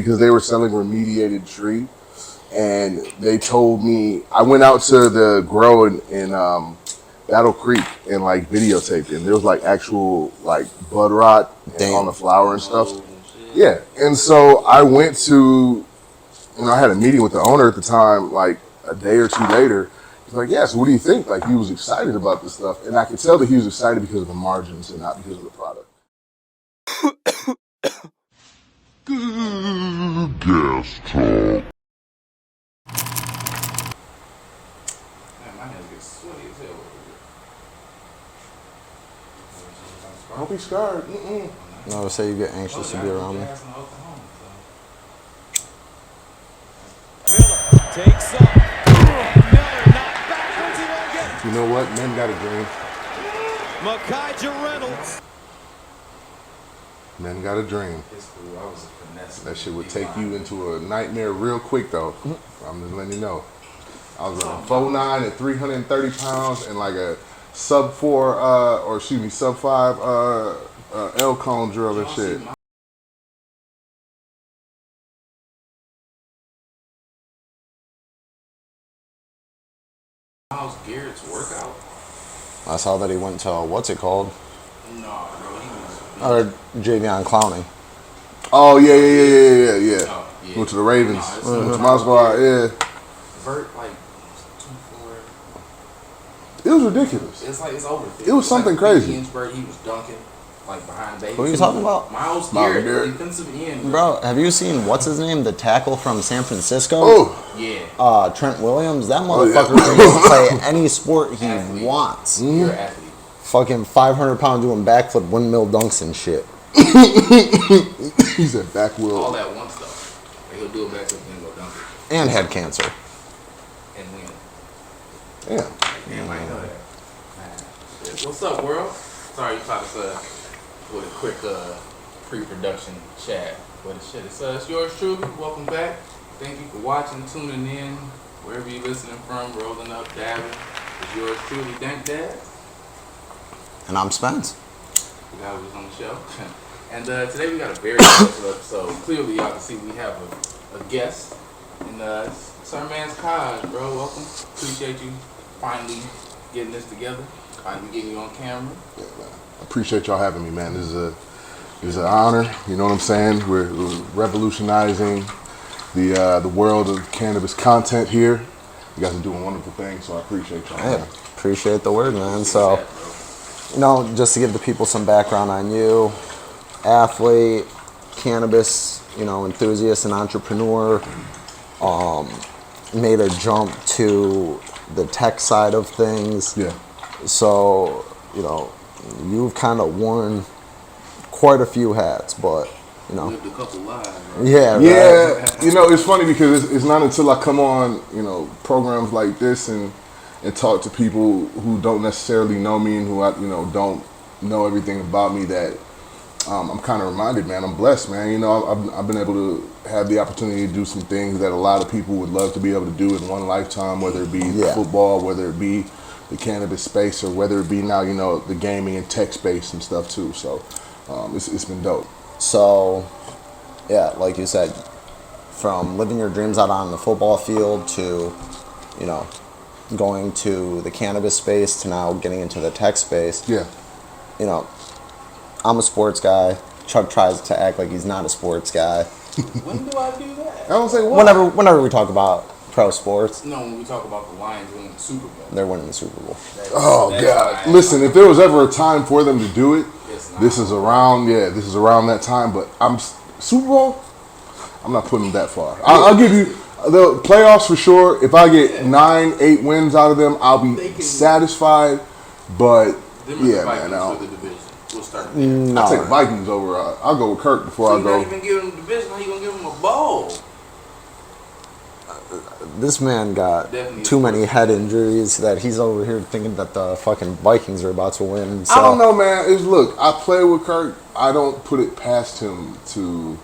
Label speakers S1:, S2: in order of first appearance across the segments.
S1: because they were selling remediated tree, and they told me I went out to the grow in Battle Creek and like videotaped it. And there was like actual like bud rot on the flower and stuff. Yeah, and so I went to, I had a meeting with the owner at the time, like a day or two later. He's like, yeah, so what do you think? Like, he was excited about this stuff. And I could tell that he was excited because of the margins and not because of the product.
S2: GasTalk. Man, my hands get sweaty as hell over here.
S1: Don't be scared.
S3: No, say you get anxious to be around me.
S4: Takes up. Miller not backwards. He won't get it.
S1: You know what? Men got a dream.
S4: Caj Reynolds.
S1: Men got a dream. That shit would take you into a nightmare real quick, though. I'm just letting you know. I was running 4'9" at 330 pounds and like a sub 5 L cone drill and shit.
S2: Miles Garrett's workout?
S3: I saw that he went to, what's it called?
S2: No, bro, he was...
S3: Or Javion Clowney.
S1: Oh, yeah.
S2: Oh, yeah.
S1: Went to the Ravens.
S2: No,
S1: Went to my squad, yeah.
S2: Vert, like, 2'4".
S1: It was ridiculous.
S2: It's like, it's over 50.
S1: It was something
S2: like
S1: crazy.
S2: Vert, he was dunking, like, behind the base.
S3: What are you talking about?
S2: Miles
S1: Garrett.
S2: Garrett, defensive end.
S3: Bro, have you seen, what's his name, the tackle from San Francisco?
S1: Oh.
S2: Yeah.
S3: Trent Williams. That motherfucker can play any sport he wants.
S2: You're an athlete.
S3: Fucking 500 pound doing backflip, windmill dunks and shit.
S1: He said back wheel.
S2: All that one stuff. Like, he'll do a backflip and then go dunk it.
S3: And had cancer.
S2: And win.
S1: Yeah.
S2: Damn, I ain't know that. Man. What's up, world? Sorry you caught us with a quick pre-production chat. But it's yours truly. Welcome back. Thank you for watching, tuning in, wherever you're listening from, rolling up, dabbing. It's yours truly, Dank Dad.
S3: And I'm Spence.
S2: The guy who was on the show. And today we got a very special episode. Clearly y'all can see we have a guest. And it's our man's Caj, bro. Welcome. Appreciate you finally getting this together. Finally getting you on camera.
S1: Yeah, man. I appreciate y'all having me, man. This is an honor. You know what I'm saying? We're revolutionizing the world of cannabis content here. You guys are doing wonderful things, so I appreciate y'all.
S3: Yeah, appreciate the word, man. So, just to give the people some background on you, athlete, cannabis, enthusiast and entrepreneur, made a jump to the tech side of things.
S1: Yeah.
S3: So, you've kind of worn quite a few hats, but,
S2: Lived a couple lives, bro.
S3: Yeah, right.
S1: Yeah, it's funny because it's not until I come on, programs like this and talk to people who don't necessarily know me and who don't know everything about me that I'm kind of reminded, man. I'm blessed, man. I've been able to have the opportunity to do some things that a lot of people would love to be able to do in one lifetime, whether it be football, whether it be the cannabis space, or whether it be now, the gaming and tech space and stuff too. So it's been dope.
S3: So, yeah, like you said, from living your dreams out on the football field to, going to the cannabis space to now getting into the tech space.
S1: Yeah.
S3: I'm a sports guy. Chuck tries to act like he's not a sports guy.
S2: When do I do that?
S1: I don't say why.
S3: Whenever we talk about pro sports.
S2: No, when we talk about the Lions winning the Super Bowl.
S3: They're winning the Super Bowl.
S1: Oh, God. Listen, if there was ever a time for them to do it, this is around that time. But Super Bowl, I'm not putting it that far. I'll give you the playoffs for sure. If I get 9-8 wins out of them, I'll be satisfied. But yeah, man,
S2: We'll start there.
S3: No.
S1: I'll take Vikings over. I'll go with Kirk before I go.
S2: Not even give him the division. How you gonna give him a bowl?
S3: This man got too many head injuries that he's over here thinking that the fucking Vikings are about to win. So.
S1: I don't know, man. Look, I play with Kirk. I don't put it past him to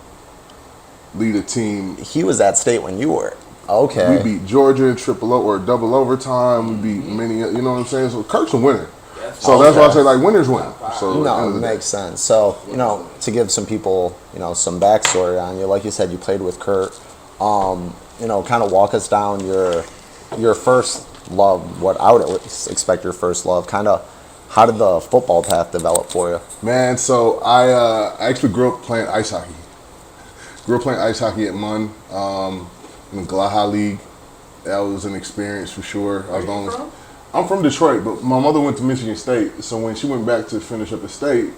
S1: lead a team.
S3: He was at state when you were. Okay.
S1: We beat Georgia in double overtime. We beat many. You know what I'm saying? So Kirk's a winner. So that's why I say like winners win. So
S3: No, it makes sense. So, to give some people, some backstory on you, like you said, you played with Kurt. Kind of walk us down your first love, what I would expect your first love, kind of how did the football path develop for you?
S1: Man, so I actually grew up playing ice hockey. Grew up playing ice hockey at Munn, in the Gladiator League. That was an experience for sure.
S2: Where you from?
S1: I'm from Detroit, but my mother went to Michigan State. So when she went back to finish up the state,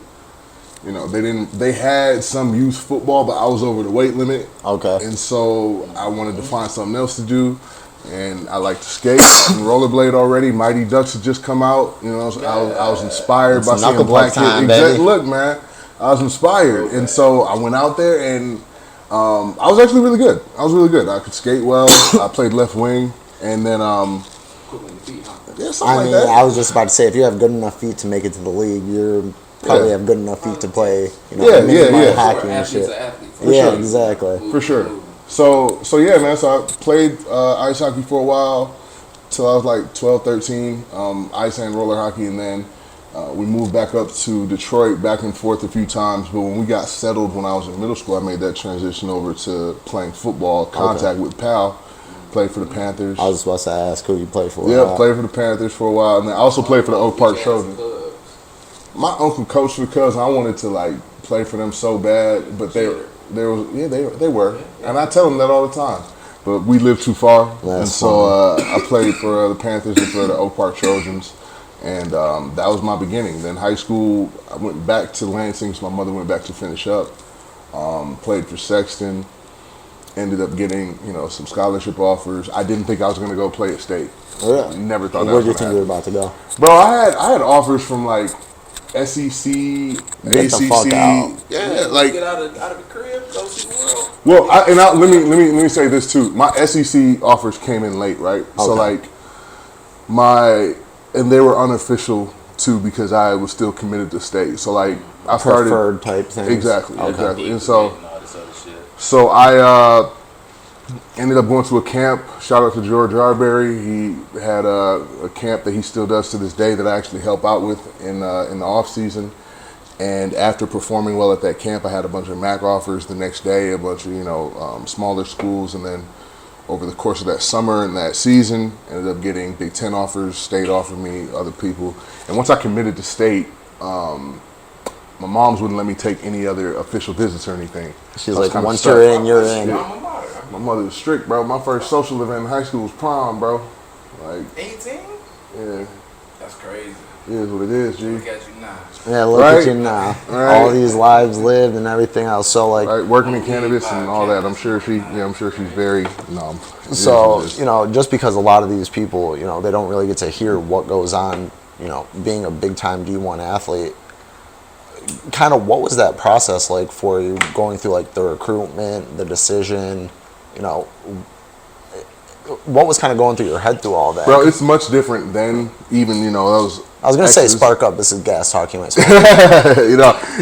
S1: they had some youth football, but I was over the weight limit.
S3: Okay.
S1: And so I wanted to find something else to do. And I like to skate and rollerblade already. Mighty Ducks had just come out. I was inspired by seeing black kids. Look, man, I was inspired. And so I went out there and I was actually really good. I could skate well. I played left wing. And then, yeah, something like that.
S3: I was just about to say, if you have good enough feet to make it to the league, you probably have good enough feet to play, hockey and shit.
S1: Sure.
S3: Exactly.
S1: For sure. So yeah, man. So I played ice hockey for a while till I was like 12, 13. Ice and roller hockey, and then we moved back up to Detroit, back and forth a few times. But when we got settled when I was in middle school, I made that transition over to playing football, contact with Pal. Played for the Panthers.
S3: I was supposed to ask who you played for.
S1: Yeah, played for the Panthers for a while, and then I also played for the Oak Park Trojans. My uncle coached for the Cubs, and I wanted to like play for them so bad, but they were, and I tell them that all the time. But we lived too far, and so I played for the Panthers and for the Oak Park Trojans, and that was my beginning. Then high school, I went back to Lansing, so my mother went back to finish up. Played for Sexton. Ended up getting, some scholarship offers. I didn't think I was going to go play at State.
S3: Yeah.
S1: Never thought that
S3: Where
S1: was
S3: do you
S1: going
S3: think you were about to go?
S1: Bro, I had offers from like SEC,
S3: Get the fuck out.
S1: Yeah, like
S2: Get out of the crib, go see the world.
S1: well, let me say this too. My SEC offers came in late, right? Okay. So like and they were unofficial too because I was still committed to State. So like I started
S3: preferred type things.
S1: Exactly. And
S2: So
S1: I ended up going to a camp. Shout out to George Arbery. He had a camp that he still does to this day that I actually help out with in the off season. And after performing well at that camp, I had a bunch of MAC offers the next day, a bunch of smaller schools, and then over the course of that summer and that season, ended up getting Big Ten offers. State offered me, other people, and once I committed to State. My mom's wouldn't let me take any other official visits or anything.
S3: She's like, once you're in, you're in.
S1: My mother was strict, bro. My first social event in high school was prom, bro. Like
S2: 18?
S1: Yeah.
S2: That's crazy.
S1: It is what it is, G.
S2: Look at you now.
S3: Yeah, look at you now. Right. All these lives lived and everything else. So like,
S1: working in cannabis and all that. I'm sure she's very numb.
S3: So just because a lot of these people, they don't really get to hear what goes on. Being a big time D1 athlete. Kind of what was that process like for you, going through like the recruitment, the decision, what was kind of going through your head through all that?
S1: Bro, it's much different than even, those.
S3: I was going to say spark up, this is GasTalk, you might spark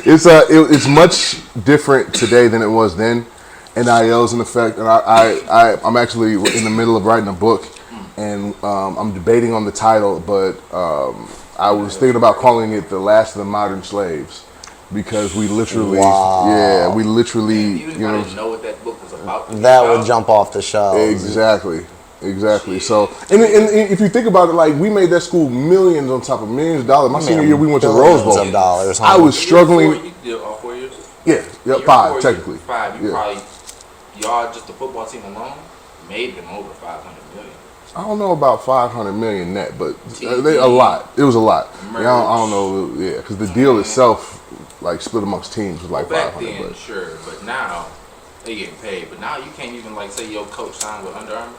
S1: it's much different today than it was then. NIL's in effect, and I'm actually in the middle of writing a book, and I'm debating on the title, but I was thinking about calling it The Last of the Modern Slaves. Because we literally,
S2: You didn't know what that book was about.
S3: That would jump off the shelves.
S1: Exactly. So, and if you think about it, like we made that school millions on top of millions of dollars. My senior year, we went to the Rose Bowl.
S3: Of dollars.
S1: I was struggling.
S2: You did all 4 years?
S1: Yeah, 5 technically.
S2: 5. Y'all just the football team alone made them over 500 million.
S1: I don't know about 500 million net, but a lot. It was a lot. I don't know. Yeah, because the deal itself, like split amongst teams, was like 500.
S2: Back then, sure, but now they getting paid. But now you can't even like say your coach signed with Under Armour.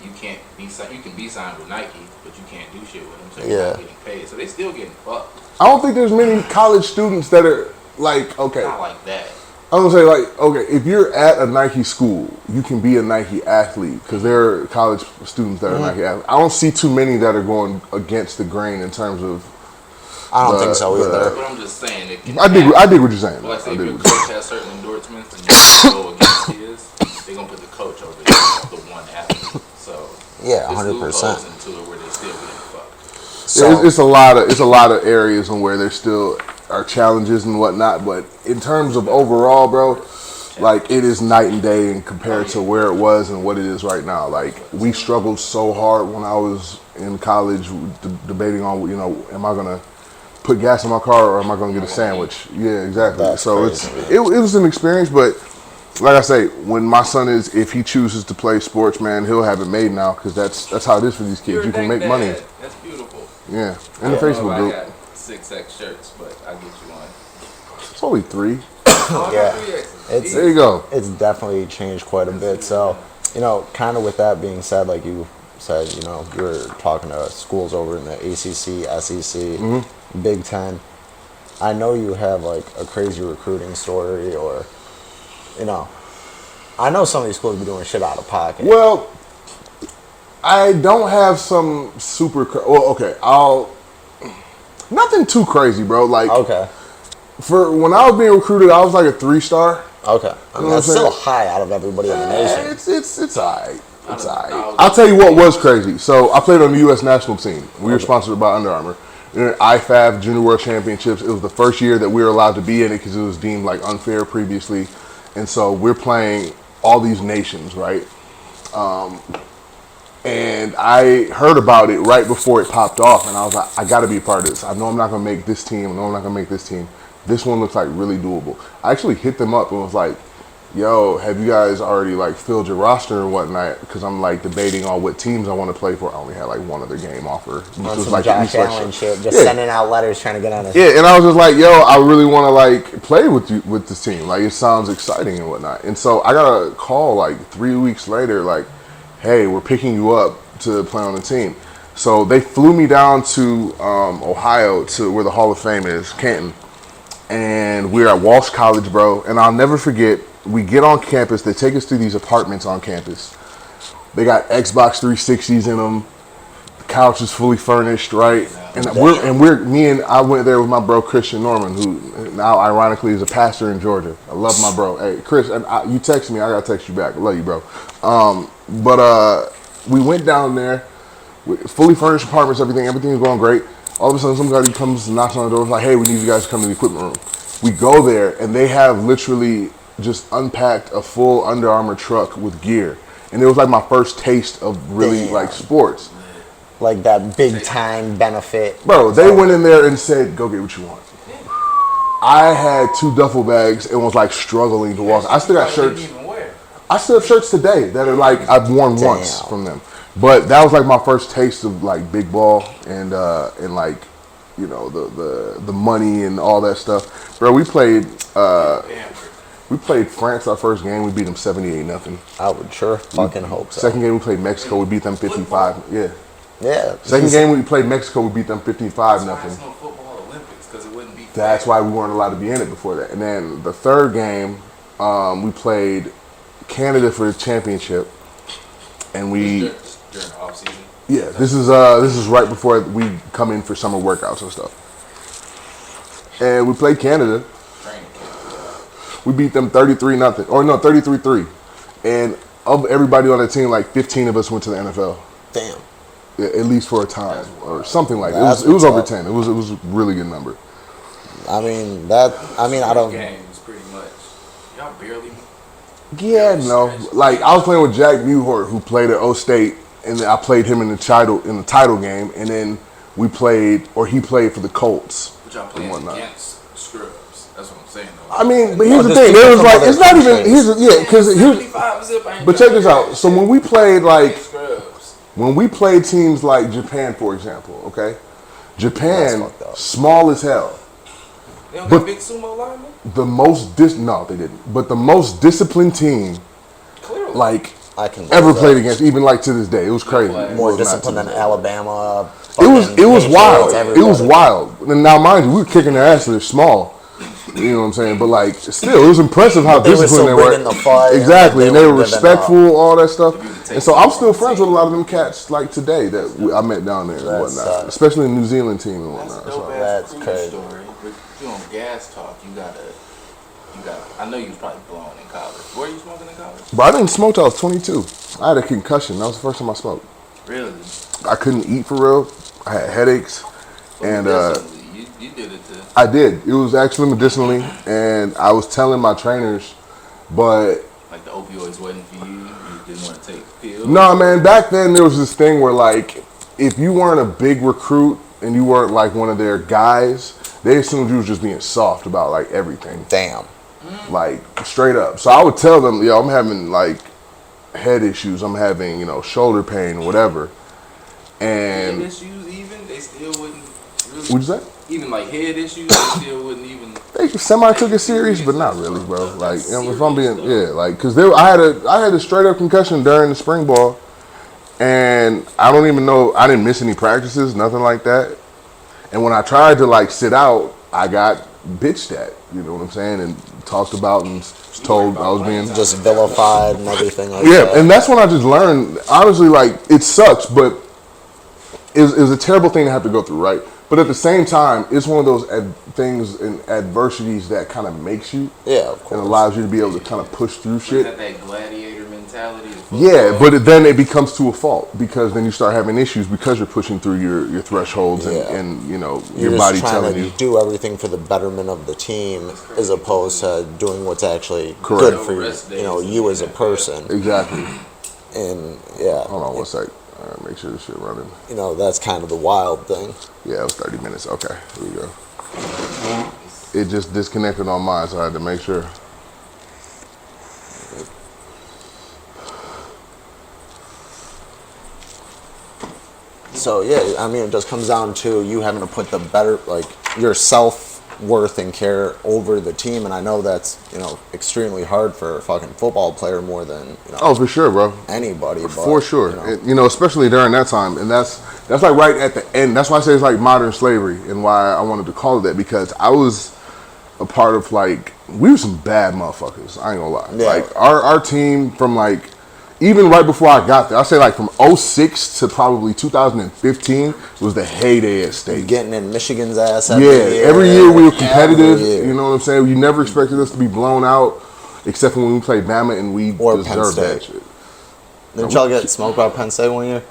S2: You can't be signed. You can be signed with Nike, but you can't do shit with them. So you're not getting paid. So they still getting fucked.
S1: I don't think there's many college students that are like okay.
S2: Not like that.
S1: I'm gonna say like, okay, if you're at a Nike school, you can be a Nike athlete because there are college students that are Nike athletes. I don't see too many that are going against the grain in terms of.
S3: I don't think so either.
S2: But I'm just saying.
S1: I dig what you're saying.
S2: Like say if your coach has certain endorsements and you go against his, they're gonna put the coach over the one athlete. So
S3: yeah, 100%.
S2: Into it where they still getting fucked.
S3: So
S1: It's a lot of areas on where there still are challenges and whatnot, but in terms of overall, bro, like it is night and day in compared to where it was and what it is right now. Like we struggled so hard when I was in college, debating on, you know, am I gonna put gas in my car or am I gonna get a sandwich? Yeah, exactly.
S3: That's
S1: So
S3: crazy,
S1: it was an experience, but like I say, when my son if he chooses to play sports, man, he'll have it made now because that's how it is for these kids. You can make money.
S2: That's beautiful.
S1: Yeah, in the Facebook
S2: I
S1: group.
S2: got 6X shirts, but I'll get you one.
S1: It's only 3.
S2: Oh, I
S3: Yeah.
S2: got 3Xs.
S3: It's
S1: There you go.
S3: it's definitely changed quite a bit. So, you know, kind of with that being said, like you said, you know, you were talking to schools over in the ACC, SEC, Big Ten. I know you have like a crazy recruiting story, or, you know, I know some of these schools be doing shit out of pocket.
S1: Well, I don't have some super. Well, okay, nothing too crazy, bro. Like
S3: Okay.
S1: for when I was being recruited, I was like a 3-star.
S3: Okay. I
S1: You
S3: mean,
S1: know what
S3: that's
S1: I'm
S3: still
S1: saying?
S3: high out of everybody in the nation.
S1: It's alright. It's alright.
S2: I was-
S1: I'll tell you what was crazy. So I played on the U.S. national team. We were sponsored by Under Armour. In IFAF Junior World Championships, it was the first year that we were allowed to be in it because it was deemed like unfair previously, and so we're playing all these nations, right? And I heard about it right before it popped off, and I was like, I got to be a part of this. I know I'm not going to make this team. I know I'm not going to make this team. This one looks like really doable. I actually hit them up and was like, yo, have you guys already like filled your roster and whatnot? Because I'm like debating on what teams I want to play for. I only had like one other game offer, which
S3: On
S1: was
S3: some
S1: like
S3: Josh
S1: East West
S3: Allen
S1: show.
S3: shit, just
S1: Yeah.
S3: sending out letters trying to get on a.
S1: Yeah, and I was just like, yo, I really want to like play with you with this team. Like it sounds exciting and whatnot. And so I got a call like 3 weeks later, like, hey, we're picking you up to play on the team. So they flew me down to Ohio to where the Hall of Fame is, Canton. And we're at Walsh College, bro. And I'll never forget, we get on campus. They take us to these apartments on campus. They got Xbox 360s in them. The couch is fully furnished, right? And I went there with my bro Christian Norman, who now ironically is a pastor in Georgia. I love my bro. Hey, Chris, you text me, I gotta text you back. I love you, bro. But we went down there, with fully furnished apartments, everything was going great. All of a sudden, somebody comes and knocks on the door, like, hey, we need you guys to come to the equipment room. We go there, and they have literally just unpacked a full Under Armour truck with gear. And it was like my first taste of really
S3: Damn.
S1: like sports.
S3: Like that big time benefit.
S1: Bro, they went in there and said, go get what you want. I had 2 duffel bags and was like struggling to walk. I still got shirts. I still have shirts today that are like I've worn once from them. But that was like my first taste of like big ball and like, you know, the money and all that stuff. Bro, we played France our first game. We beat them 78-0.
S3: I would sure fucking hope so.
S1: Second game we played Mexico. We beat them 55. Yeah.
S3: Yeah.
S1: Second game we played Mexico. We beat them 55-0.
S2: No football Olympics because it wouldn't be.
S1: That's why we weren't allowed to be in it before that. And then the third game, we played Canada for the championship, and we
S2: during the off season.
S1: yeah, this is right before we come in for summer workouts and stuff. And we played Canada.
S2: Training camp.
S1: We beat them 33-0, or no, 33-3. And of everybody on the team, like 15 of us went to the NFL.
S3: Damn.
S1: Yeah, at least for a time or something like that.
S3: That's
S1: It was over
S3: what's
S1: 10. It was a really good number.
S3: I don't.
S2: Game was pretty much. Y'all barely.
S1: Yeah, no. Like I was playing with Jack Muhort, who played at O State, and then I played him in the title game, and then he played for the Colts.
S2: But y'all playing
S1: whatnot.
S2: against scrubs. That's what I'm saying. Though.
S1: I mean, but here's the
S3: just
S1: thing. There was
S3: people
S1: like
S3: from
S1: it's not
S3: other
S1: even because here's
S2: 75 zip, I ain't
S1: but check this out. So when we played like
S2: scrubs.
S1: when we played teams like Japan, for example, okay, Japan
S3: That's fucked up.
S1: small as hell.
S2: They don't
S1: But-
S2: got big sumo linemen?
S1: No, they didn't. But the most disciplined team
S2: Clearly.
S1: like
S3: I can
S1: ever
S3: believe
S1: played
S3: that.
S1: against, even like to this day. It was crazy.
S3: More
S1: Well, not
S3: disciplined
S1: to
S3: than
S1: this day.
S3: Alabama.
S1: It was
S3: fucking
S1: wild.
S3: Patriots,
S1: It was
S3: everybody.
S1: wild. And now, mind you, we were kicking their ass. They're small. You know what I'm saying? But like, still, it was impressive how
S3: They were
S1: disciplined
S3: so
S1: they were.
S3: big in the fight,
S1: Exactly, and they were
S3: weren't giving
S1: respectful, all that stuff. And so I'm still friends with a lot of them cats like today that I met down there and
S3: That's,
S1: whatnot, especially the New Zealand team and whatnot.
S2: That's a dope
S1: So.
S2: ass
S3: That's
S2: cruise
S3: crazy.
S2: story. But you on Gas Talk, you gotta. I know you was probably blown in college. Were you smoking in college?
S1: But I didn't smoke till I was 22. I had a concussion. That was the first time I smoked.
S2: Really?
S1: I couldn't eat for real. I had headaches, and
S2: you did it too.
S1: I did. It was actually medicinally, and I was telling my trainers, but
S2: Like the opioids wasn't for you. You didn't want to take pills.
S1: no, man. Back then there was this thing where like, if you weren't a big recruit and you weren't like one of their guys, they assumed you was just being soft about like everything.
S3: Damn.
S1: Like straight up. So I would tell them, yo, I'm having like head issues. I'm having, shoulder pain or whatever.
S2: Head
S1: And
S2: issues even they still wouldn't. Really,
S1: what'd you say?
S2: even like head issues, they still wouldn't even.
S1: They semi took it serious, but not really, bro. Like, if I'm being, like, cause I had a straight up concussion during the spring ball, and I don't even know, I didn't miss any practices, nothing like that. And when I tried to like sit out, I got bitched at, you know what I'm saying, and talked about and told I was being
S3: Just vilified and everything like
S1: yeah,
S3: that.
S1: and that's when I just learned. Honestly, like it sucks, but it was a terrible thing to have to go through, right? But at the same time, it's one of those things and adversities that kind of makes you,
S3: Yeah, of course.
S1: and allows you to be able to kind of push through
S2: Is
S1: shit.
S2: that gladiator mentality?
S1: Yeah, but then it becomes to a fault because then you start having issues because you're pushing through your thresholds and
S3: You're
S1: your
S3: just
S1: body
S3: trying
S1: telling
S3: to
S1: you.
S3: do everything for the betterment of the team as opposed to doing what's actually
S1: Correct.
S3: good for you as a person.
S1: Exactly.
S3: And yeah,
S1: Hold on one sec. Make sure this shit running.
S3: that's kind of the wild thing.
S1: Yeah, it was 30 minutes. Okay, here we go. It just disconnected on mine, so I had to make sure.
S3: So yeah, I mean, it just comes down to you having to put the better, like your self-worth and care over the team, and I know that's extremely hard for a fucking football player more than
S1: Oh, for sure, bro.
S3: anybody. But,
S1: For sure. Especially during that time, and that's like right at the end. That's why I say it's like modern slavery, and why I wanted to call it that, because I was a part of like, we were some bad motherfuckers. I ain't gonna lie.
S3: Yeah.
S1: Like our team from like, even right before I got there, I say like from 06 to probably 2015 was the heyday at State.
S3: Getting in Michigan's ass
S1: Every year we were competitive.
S3: Every year.
S1: You know what I'm saying? You never expected us to be blown out, except for when we played Bama and we
S3: Or Penn
S1: deserved that
S3: State.
S1: shit.
S3: Didn't y'all get smoked by Penn State one year?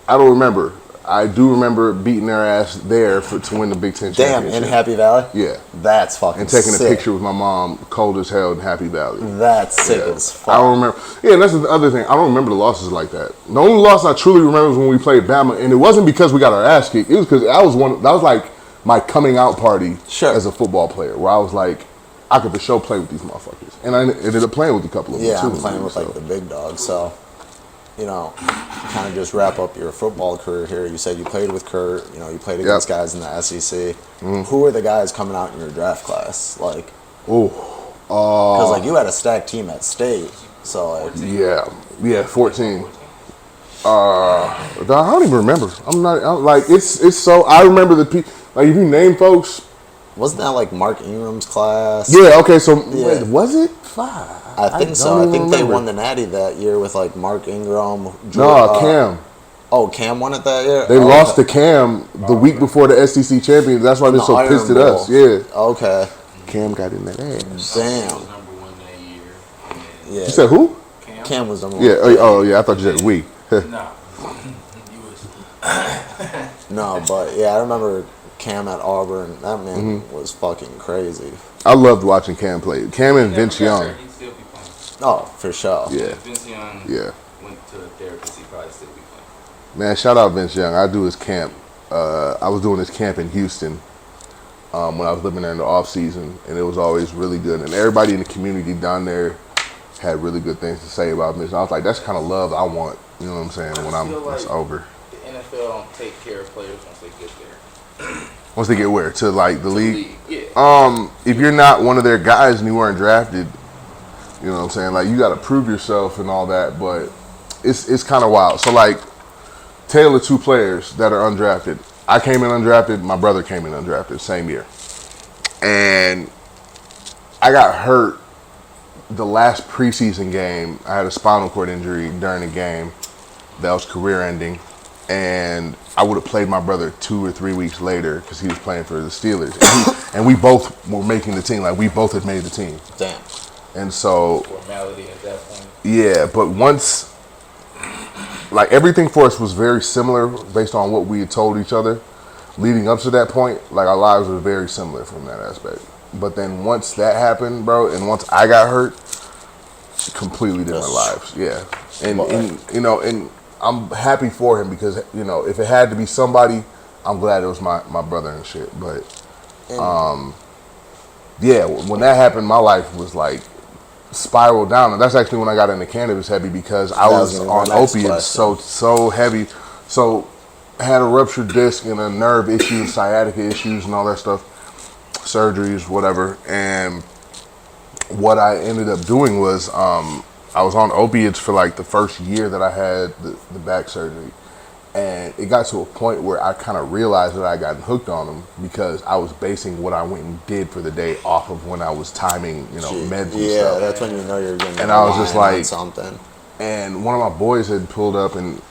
S1: I don't remember. I do remember beating their ass there to win the Big Ten
S3: Damn,
S1: championship.
S3: in Happy Valley?
S1: Yeah.
S3: That's fucking
S1: And taking
S3: sick.
S1: a picture with my mom, cold as hell in Happy Valley.
S3: That's sick
S1: Yeah.
S3: as fuck.
S1: I don't remember. Yeah, and that's the other thing. I don't remember the losses like that. The only loss I truly remember was when we played Bama, and it wasn't because we got our ass kicked. It was because that was like my coming out party as a football player, where I was like, I could for sure play with these motherfuckers, and I ended up playing with a couple of them
S3: Yeah,
S1: too.
S3: I'm playing with like the big dogs, so kind of just wrap up your football career here. You said you played with Kurt, you played against guys in the SEC. Who are the guys coming out in your draft class? Like, because like you had a stacked team at State, so like,
S1: yeah, 14. I don't even remember. It's so. I remember the people. Like, if you name folks.
S3: wasn't that like Mark Ingram's class?
S1: Yeah. Okay. So
S3: Yeah.
S1: wait, was it 5?
S3: I think so. I think they won the Natty that year with like Mark Ingram.
S1: Cam.
S3: Oh, Cam won it that year?
S1: They lost to Cam the week before the SEC champions. That's why they're so
S3: Iron
S1: pissed at
S3: Bowl.
S1: us. Yeah.
S3: Okay.
S1: Cam got in that ass.
S3: Damn.
S2: Was number one that year. And
S3: Yeah.
S1: You said who?
S3: Cam was number one.
S1: Yeah. Yeah. I thought you said we.
S2: no, you was.
S3: No, but yeah, I remember Cam at Auburn. That man was fucking crazy.
S1: I loved watching Cam play. Cam and Vince Young.
S2: He'd still be playing.
S3: Oh, for sure.
S1: Yeah.
S2: If Vince Young went to a therapist, he'd probably still be playing.
S1: Man, shout out Vince Young. I do his camp. I was doing his camp in Houston when I was living there in the off season, and it was always really good. And everybody in the community down there had really good things to say about Vince. I was like, that's the kind of love I want. You know what I'm saying? When it's over.
S2: The NFL don't take care of players once they get there.
S1: Once they get where? To like the league?
S2: Yeah.
S1: If you're not one of their guys and you weren't drafted, you know what I'm saying? Like, you got to prove yourself and all that, but it's kind of wild. So, like, tale of two players that are undrafted. I came in undrafted. My brother came in undrafted same year. And I got hurt the last preseason game. I had a spinal cord injury during the game that was career ending. And I would have played my brother 2 or 3 weeks later because he was playing for the Steelers. And we both were making the team. Like, we both had made the team.
S3: Damn.
S1: And so,
S2: Formality at that point.
S1: yeah, but once like everything for us was very similar based on what we had told each other leading up to that point. Like our lives were very similar from that aspect. But then once that happened, bro, and once I got hurt, completely different lives. Yeah, and you know, and I'm happy for him because you know, if it had to be somebody, I'm glad it was my brother and shit. But yeah, when that happened, my life was like spiraled down, and that's actually when I got into cannabis heavy because I was on opiates so heavy. So I had a ruptured disc and a nerve issue, sciatica issues, and all that stuff, surgeries, whatever. And what I ended up doing was I was on opiates for like the first year that I had the back surgery. And it got to a point where I kind of realized that I got hooked on them because I was basing what I went and did for the day off of when I was timing, you know, meds and stuff.
S3: That's when you know you're getting.
S1: And I was just like
S3: something.
S1: And one of my boys had pulled up, and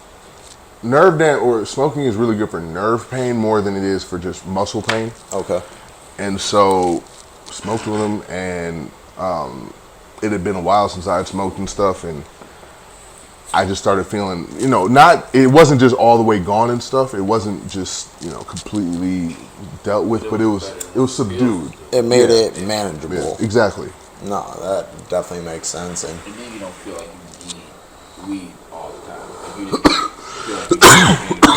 S1: smoking is really good for nerve pain more than it is for just muscle pain.
S3: Okay.
S1: And so smoked with him, and it had been a while since I had smoked and stuff, and I just started feeling, you know, it wasn't just all the way gone and stuff. It wasn't just, you know, completely dealt with, but it was subdued.
S3: It made it manageable.
S1: Yeah, exactly.
S3: No, that definitely makes sense. And
S2: then you don't feel like you need weed all the time. Like you didn't feel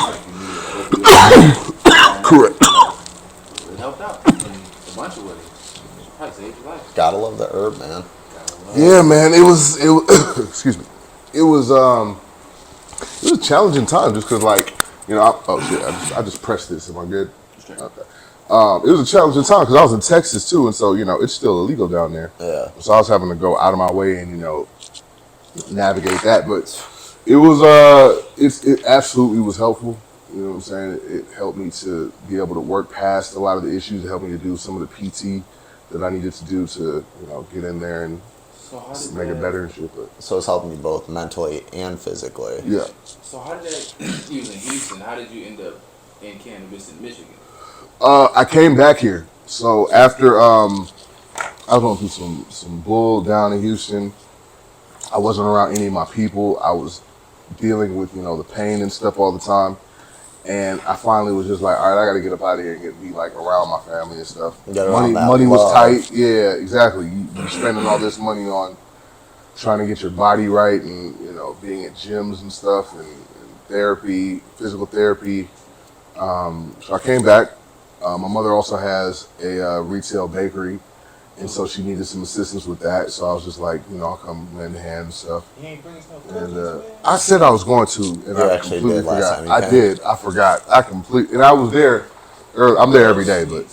S2: like you need opioid.
S1: Correct.
S2: It helped out in a bunch of ways. Probably saved your life.
S3: gotta love the herb, man.
S1: Yeah, man. It was excuse me. It was a challenging time just because, like, you know, I just pressed this. Am I good? Okay. It was a challenging time because I was in Texas too, and so, you know, it's still illegal down there.
S3: Yeah.
S1: So I was having to go out of my way and, you know, navigate that. But it was it absolutely was helpful. You know what I'm saying? It helped me to be able to work past a lot of the issues. It helped me to do some of the PT that I needed to do to, you know, get in there and make it better and shit. But
S3: So it's helping you both mentally and physically.
S1: yeah.
S2: So how did that, you was in Houston, how did you end up in cannabis in Michigan?
S1: I came back here. So after I was going through some bull down in Houston. I wasn't around any of my people. I was dealing with, you know, the pain and stuff all the time. And I finally was just like, all right, I got to get up out of here and be like around my family and stuff. Money was tight. Yeah, exactly. You're spending all this money on trying to get your body right and, you know, being at gyms and stuff and therapy, physical therapy. So I came back. My mother also has a retail bakery, and so she needed some assistance with that. So I was just like, you know, I'll come lend a hand and stuff.
S2: You ain't bring us no
S1: And
S2: cookies, man?
S1: I said I was going to, and I completely forgot. I did. I forgot. And I was there. I'm there every day, but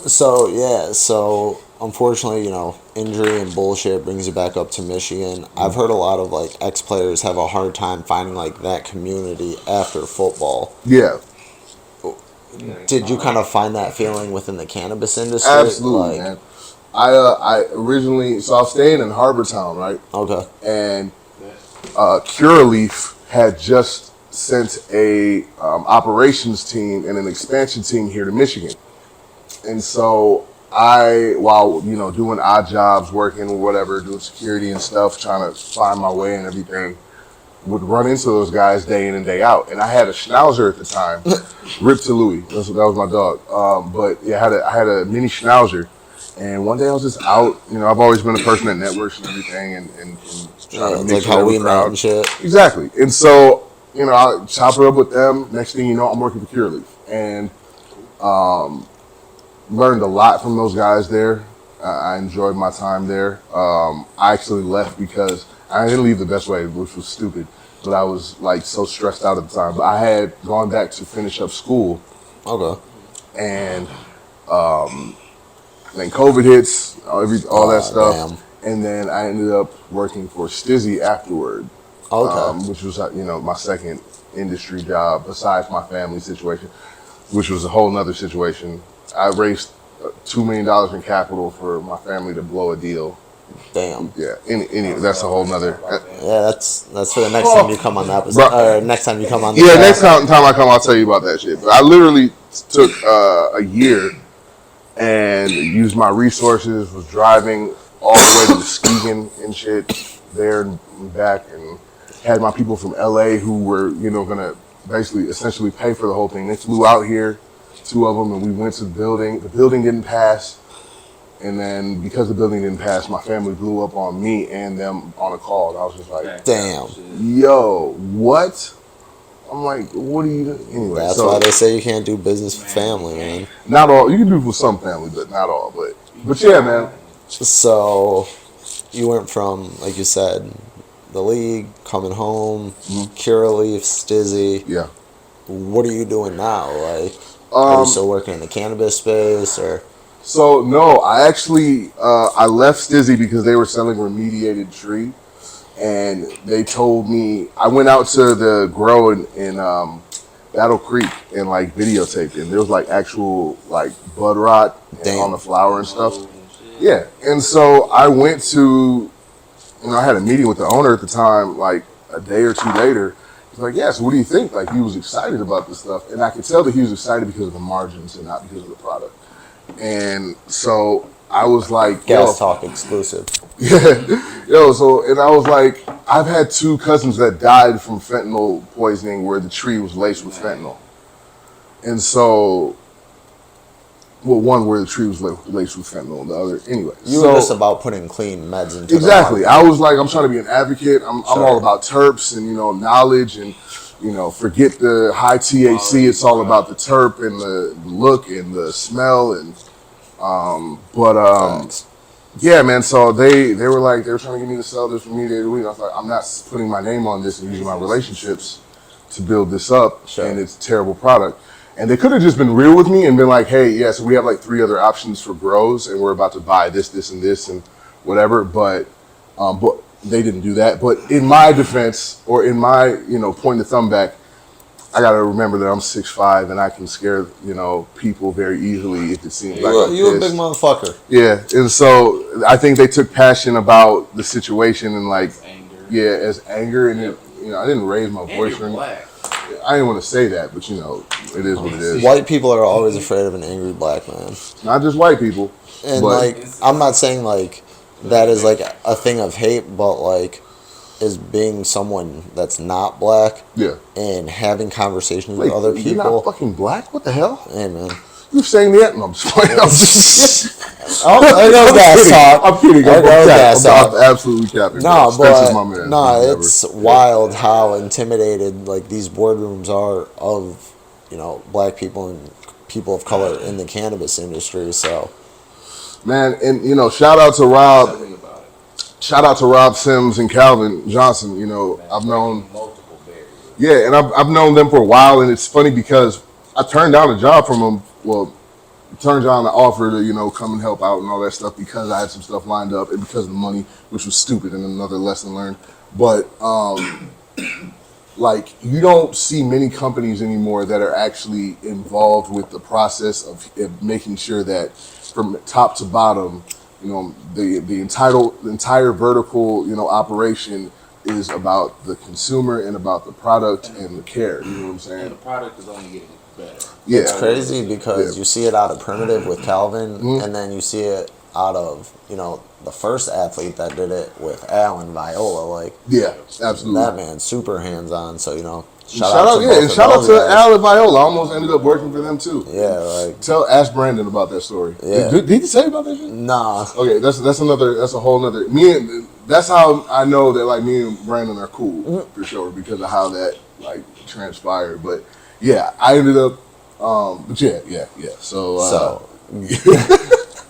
S3: So unfortunately, you know, injury and bullshit brings you back up to Michigan. I've heard a lot of like ex-players have a hard time finding like that community after football.
S1: yeah,
S3: Did you kind of find that feeling within the cannabis industry?
S1: absolutely, man. I originally, so I was staying in Harbortown, right?
S3: Okay.
S1: And Curaleaf had just sent a operations team and an expansion team here to Michigan. And so while, you know, doing odd jobs, working or whatever, doing security and stuff, trying to find my way and everything, would run into those guys day in and day out. And I had a Schnauzer at the time, Rip to Louie. That was my dog. But yeah, I had a mini Schnauzer. And one day I was just out. You know, I've always been a person that networks and everything, and trying to mix
S3: like how we
S1: with
S3: met and shit.
S1: Exactly. And so, you know, I chop it up with them. Next thing you know, I'm working for Curaleaf, and learned a lot from those guys there. I enjoyed my time there. I actually left because I didn't leave the best way, which was stupid. But I was like so stressed out at the time. But I had gone back to finish up school.
S3: Okay.
S1: And then COVID hits, all that stuff. Damn. And then I ended up working for Stizzy afterward.
S3: Okay.
S1: Which was, you know, my second industry job besides my family situation, which was a whole nother situation. I raised $2 million in capital for my family to blow a deal.
S3: Damn.
S1: Yeah. That's a whole nother.
S3: Yeah, that's for the next time you come on the episode. Or next time you come on the
S1: Yeah, next time I come, I'll tell you about that shit. But I literally took a year and used my resources, was driving all the way to Muskegon and shit, there and back, and had my people from LA who were, gonna basically essentially pay for the whole thing. They flew out here, 2 of them, and we went to the building. The building didn't pass. And then because the building didn't pass, my family blew up on me and them on a call. And I was just like,
S3: damn.
S1: Yo, what? I'm like, what are you doing? Anyway,
S3: That's why they say you can't do business with family, man.
S1: Not all. You can do it with some family, but not all. But yeah, man.
S3: So you went from, like you said, the league, coming home, Curaleaf, Stizzy.
S1: Yeah.
S3: What are you doing now? Like, are you still working in the cannabis space, or?
S1: So no, I actually I left Stizzy because they were selling remediated tree, and they told me I went out to the grow in Battle Creek and like videotaped it. And there was like actual like bud rot on the flower and stuff. Yeah, and so I went to, I had a meeting with the owner at the time, like a day or 2 later. He's like, yeah, so what do you think? Like, he was excited about this stuff, and I could tell that he was excited because of the margins and not because of the product. And so I was like,
S3: Gas Talk exclusive.
S1: Yeah, and I was like, I've had 2 cousins that died from fentanyl poisoning where the tree was laced with fentanyl. And so, well, one where the tree was laced with fentanyl, and the other, anyway.
S3: You were just about putting clean meds into
S1: exactly.
S3: the
S1: I was like, I'm trying to be an advocate. I'm all about terps and, knowledge and, forget the high THC. It's all about the terp and the look and the smell and, yeah, man. So they were like, they were trying to get me to sell this remediated weed. I was like, I'm not putting my name on this and using my relationships to build this up, and it's a terrible product. And they could have just been real with me and been like, hey, yeah, so we have like 3 other options for grows, and we're about to buy this, this, and this, and whatever. But they didn't do that. But in my defense, or in my, pointing the thumb back, I got to remember that I'm 6'5", and I can scare, people very easily if it seems like
S3: you a big motherfucker.
S1: Yeah, and so I think they took passion about the situation and like, as anger, and it, I didn't raise my voice or anything. I didn't want to say that, but it is what it is.
S3: White people are always afraid of an angry black man.
S1: Not just white people.
S3: And like, I'm not saying like that is like a thing of hate, but like, is being someone that's not black, and having conversations with other people.
S1: You're not fucking black? What the hell?
S3: Hey, man.
S1: You're saying that? No, I'm just playing.
S3: I know gas talk.
S1: I'm kidding. I'm absolutely capping.
S3: No,
S1: Spencer's my man.
S3: No, it's wild how intimidated like these boardrooms are of, black people and people of color in the cannabis industry. So,
S1: man, and shout out to Rob. Shout out to Rob Sims and Calvin Johnson. I've known multiple bears. Yeah, and I've known them for a while, and it's funny because I turned down a job from them. Well, turned down the offer to come and help out and all that stuff because I had some stuff lined up and because of the money, which was stupid and another lesson learned. But like, you don't see many companies anymore that are actually involved with the process of making sure that from top to bottom, the entire vertical, operation is about the consumer and about the product and the care. You know what I'm saying?
S2: And the product is only getting better.
S1: Yeah.
S3: It's crazy because you see it out of Primitive with Calvin, and then you see it out of, the first athlete that did it with Al and Viola. Like,
S1: yeah, absolutely.
S3: That man's super hands-on, so, shout
S1: out to Al and Viola. I almost ended up working for them too.
S3: Yeah, like,
S1: ask Brandon about that story.
S3: Yeah.
S1: Did he say about that shit?
S3: Nah.
S1: Okay, that's a whole nother. That's how I know that like me and Brandon are cool for sure because of how that like transpired. But yeah, I ended up. But yeah. So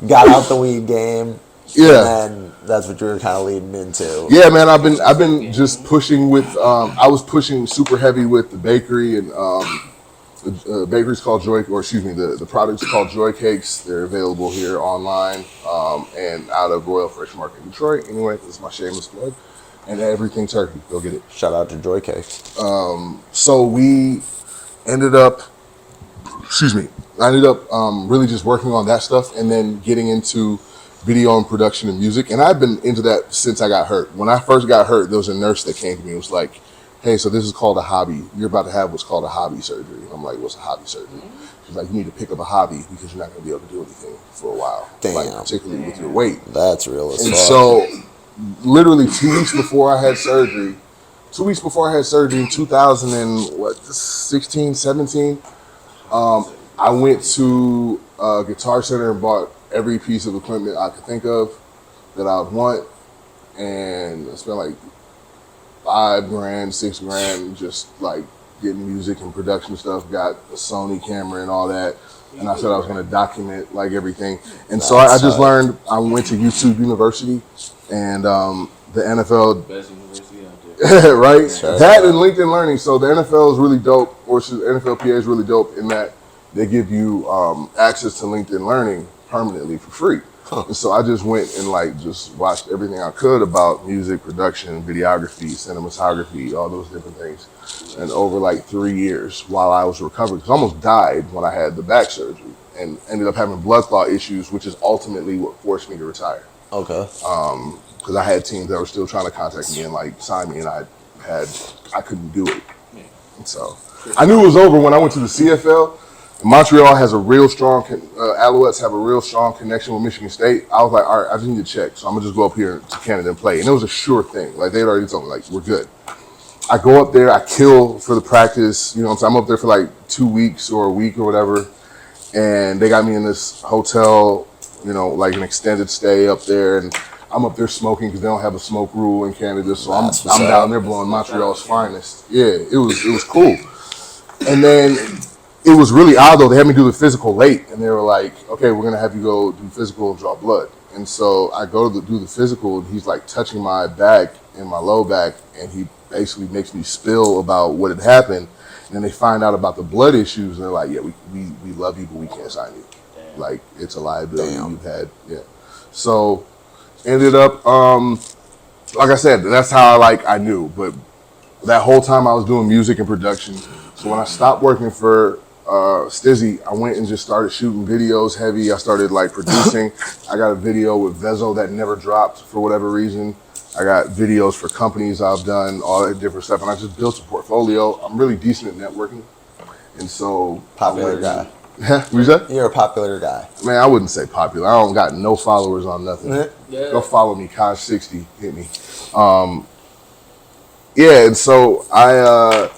S3: got out the weed game.
S1: Yeah,
S3: and that's what you were kind of leading into.
S1: Yeah, man, I've been just pushing with. I was pushing super heavy with the bakery, and the bakery's called Joy, or excuse me, the product's called Joy Cakes. They're available here online and out of Royal Fresh Market in Detroit. Anyway, this is my shameless plug. And everything turkey, go get it.
S3: Shout out to Joy Cakes.
S1: So we ended up. I ended up really just working on that stuff, and then getting into video and production and music. And I've been into that since I got hurt. When I first got hurt, there was a nurse that came to me and was like, hey, so this is called a hobby. You're about to have what's called a hobby surgery. I'm like, what's a hobby surgery? She's like, you need to pick up a hobby because you're not going to be able to do anything for a while.
S3: Damn.
S1: Like, particularly with your weight.
S3: That's real as fuck.
S1: And so literally 2 weeks before I had surgery, 2 weeks before I had surgery in 2016, 17. I went to a Guitar Center and bought every piece of equipment I could think of that I would want, and I spent like $5,000, $6,000 just like getting music and production stuff. Got a Sony camera and all that, and I said I was going to document like everything. And so I just learned. I went to YouTube University, and the NFL.
S2: Best university out there.
S1: Right? That and LinkedIn Learning. So the NFL is really dope, or the NFLPA is really dope in that they give you access to LinkedIn Learning permanently for free. And so I just went and like just watched everything I could about music, production, videography, cinematography, all those different things. And over like 3 years while I was recovering, because I almost died when I had the back surgery and ended up having blood clot issues, which is ultimately what forced me to retire.
S3: Okay.
S1: Because I had teams that were still trying to contact me and like sign me, and I couldn't do it. And so I knew it was over when I went to the CFL. Montreal has a real strong, Alouettes have a real strong connection with Michigan State. I was like, all right, I just need to check. So I'm going to just go up here to Canada and play. And it was a sure thing. Like, they had already told me, like, we're good. I go up there, I kill for the practice. You know what I'm saying? I'm up there for like 2 weeks or a week or whatever. And they got me in this hotel, you know, like an extended stay up there. And I'm up there smoking because they don't have a smoke rule in Canada. So I'm down there blowing Montreal's finest. Yeah, it was cool. And then it was really odd though. They had me do the physical late, and they were like, "Okay, we're gonna have you go do physical and draw blood." And so I go to do the physical, and he's like touching my back and my low back, and he basically makes me spill about what had happened. And then they find out about the blood issues, and they're like, "Yeah, we love you, but we can't sign you. Damn. Like it's a liability you've had." Yeah. So ended up, like I said, that's how I knew. But that whole time I was doing music and production. So when I stopped working for Stizzy, I went and just started shooting videos heavy. I started like producing. I got a video with Vezo that never dropped for whatever reason. I got videos for companies I've done, all that different stuff, and I just built a portfolio. I'm really decent at networking, and so
S3: popular guy.
S1: What you said?
S3: You're a popular guy.
S1: Man, I wouldn't say popular. I don't got no followers on nothing.
S2: Yeah.
S1: Go follow me, Caj60, hit me. Yeah, and so I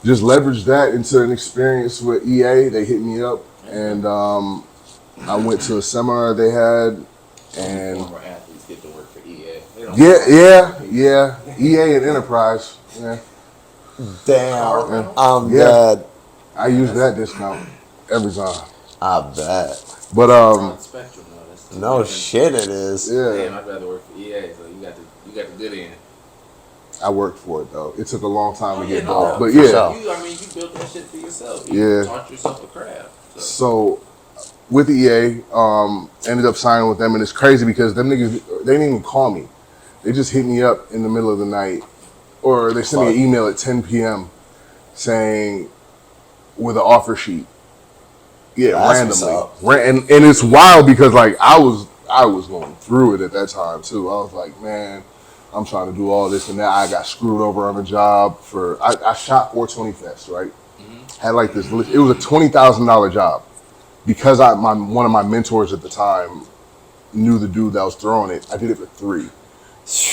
S1: just leveraged that into an experience with EA. They hit me up, and I went to a seminar they had, and
S2: former athletes get to work for EA.
S1: yeah, EA and Enterprise. Yeah,
S3: Damn, I'm dead.
S1: I use that discount every time.
S3: I bet.
S1: But
S2: Spectrum, though. That's
S3: No shit, it is.
S1: yeah,
S2: Damn, I'd rather work for EA. So you got the good end.
S1: I worked for it though. It took a long time to get
S2: no,
S1: both, but
S3: for
S1: yeah.
S3: sure.
S2: You built that shit for yourself. You taught yourself a craft.
S1: So with the EA, ended up signing with them, and it's crazy because them niggas, they didn't even call me. They just hit me up in the middle of the night, or they sent me an email at 10 p.m. saying with an offer sheet. Yeah,
S3: That's
S1: randomly. And it's wild because like I was going through it at that time too. I was like, man, I'm trying to do all this and that. I got screwed over on a job I shot 420 Fest, right? Mm-hmm. Had like this list. It was a $20,000 job because one of my mentors at the time knew the dude that was throwing it. I did it for $3.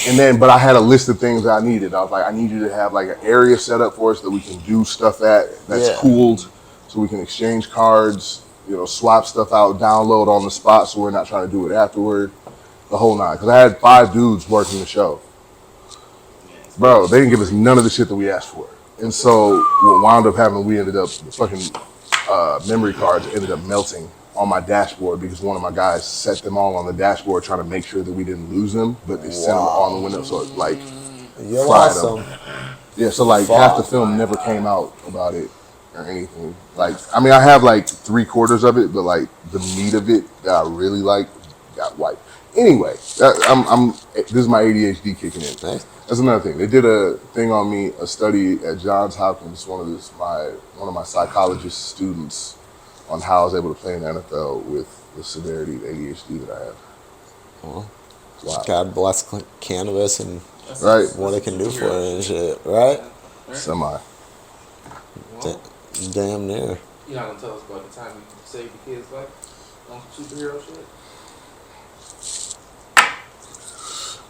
S1: And then, but I had a list of things I needed. I was like, I need you to have like an area set up for us that we can do stuff at that's cooled, so we can exchange cards, swap stuff out, download on the spot, so we're not trying to do it afterward. The whole nine. Because I had 5 dudes working the show. Bro, they didn't give us none of the shit that we asked for. And so what wound up happening, we ended up, the fucking memory cards ended up melting on my dashboard because one of my guys set them all on the dashboard trying to make sure that we didn't lose them, but they sent them on the window, so it like fried them. Yeah, so like half the film never came out about it or anything. Like, I mean, I have like 3/4 of it, but like the meat of it that I really like got wiped. Anyway, this is my ADHD kicking in. That's another thing. They did a thing on me, a study at Johns Hopkins, one of my psychologist students, on how I was able to play in the NFL with the severity of ADHD that I have.
S3: Well,
S1: Wow.
S3: God bless cannabis and
S1: Right.
S3: what it can do for it and shit, right?
S1: Semi.
S2: Well,
S3: Damn near.
S2: you're not gonna tell us about the time you saved the kid's life on some superhero shit?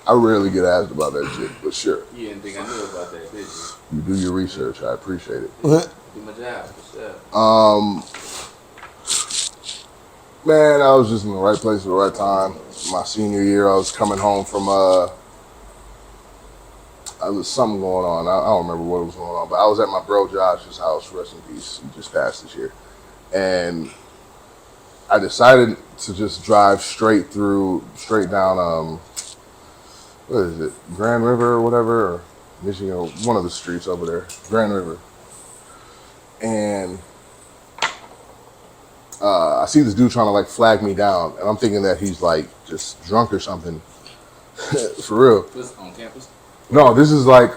S1: I rarely get asked about that shit, but sure.
S2: You didn't think I knew about that, did you?
S1: You do your research. I appreciate it.
S2: Do my job, for sure.
S1: Man, I was just in the right place at the right time. My senior year, I was coming home from there was something going on. I don't remember what was going on, but I was at my bro Josh's house. Rest in peace. He just passed this year, and I decided to just drive straight down. What is it? Grand River or whatever, or Michigan, one of the streets over there, Grand River, and I see this dude trying to like flag me down, and I'm thinking that he's like just drunk or something. For real.
S2: This on campus?
S1: No, this is like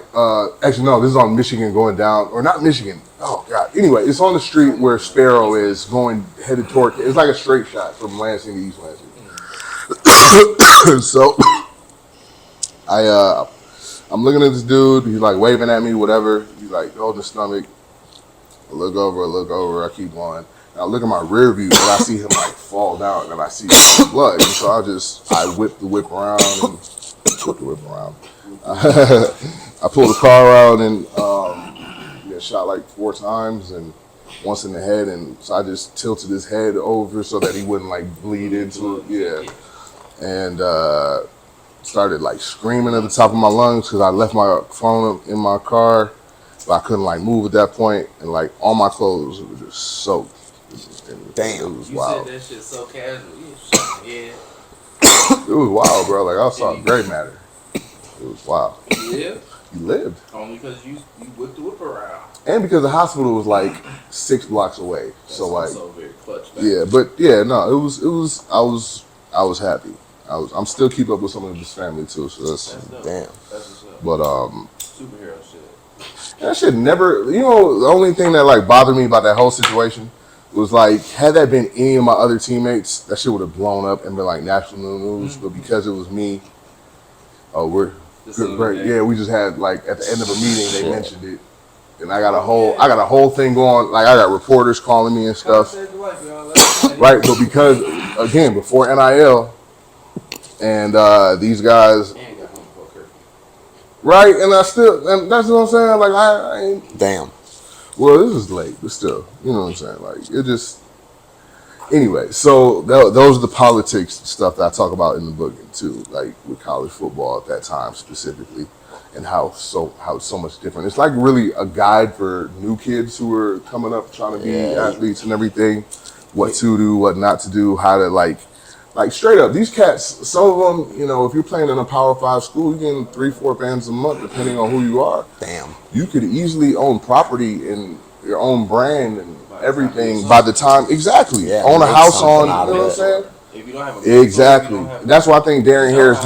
S1: actually no, this is on Michigan going down, or not Michigan. Oh God. Anyway, it's on the street where Sparrow is going headed toward. It's like a straight shot from Lansing to East Lansing. So I'm looking at this dude. He's like waving at me, whatever. He's like holding his stomach. I look over. I keep going. I look at my rear view, and I see him like fall down, and I see blood. And so I whip the whip around and I pulled the car around and shot like 4 times and once in the head, and so I just tilted his head over so that he wouldn't like bleed into it. Yeah, and started like screaming at the top of my lungs because I left my phone in my car, but I couldn't like move at that point, and like all my clothes were just soaked.
S3: Damn.
S1: It was
S2: You
S1: wild.
S2: said that shit so casual. You shot me head.
S1: It was wild, bro. Like I saw gray matter. It was wild.
S2: You lived?
S1: He lived.
S2: Only because you whipped the whip around.
S1: And because the hospital was like 6 blocks away.
S2: That's
S1: So like
S2: also very clutch. Back.
S1: yeah, but yeah, no, it was I was happy. I'm still keep up with some of his family too, so that's
S2: dope.
S3: Damn.
S2: That's what's up.
S1: but
S2: Superhero shit.
S1: that shit never, the only thing that like bothered me about that whole situation was like, had that been any of my other teammates, that shit would have blown up and been like national news. But because it was me, we're great. Yeah, we just had like at the end of a meeting they mentioned it, and I got a whole thing going. Like I got reporters calling me and stuff. Right, but because again before NIL, and these guys. Right, and that's what I'm saying. Like I ain't.
S3: Damn.
S1: Well, this is late, but still, you know what I'm saying? Like, it just... Anyway, so those are the politics stuff that I talk about in the book, too, like with college football at that time specifically, and how it's so much different. It's like really a guide for new kids who are coming up trying to be athletes and everything, what to do, what not to do, how to like straight up, these cats, some of them, if you're playing in a Power 5 school, you're getting 3-4 bands a month, depending on who you are.
S3: Damn.
S1: You could easily own property and your own brand and everything by the time, exactly.
S3: Yeah,
S1: own a house on,
S3: out
S1: you know what I'm saying?
S2: If you don't have
S1: Exactly. That's why I think Darian Harris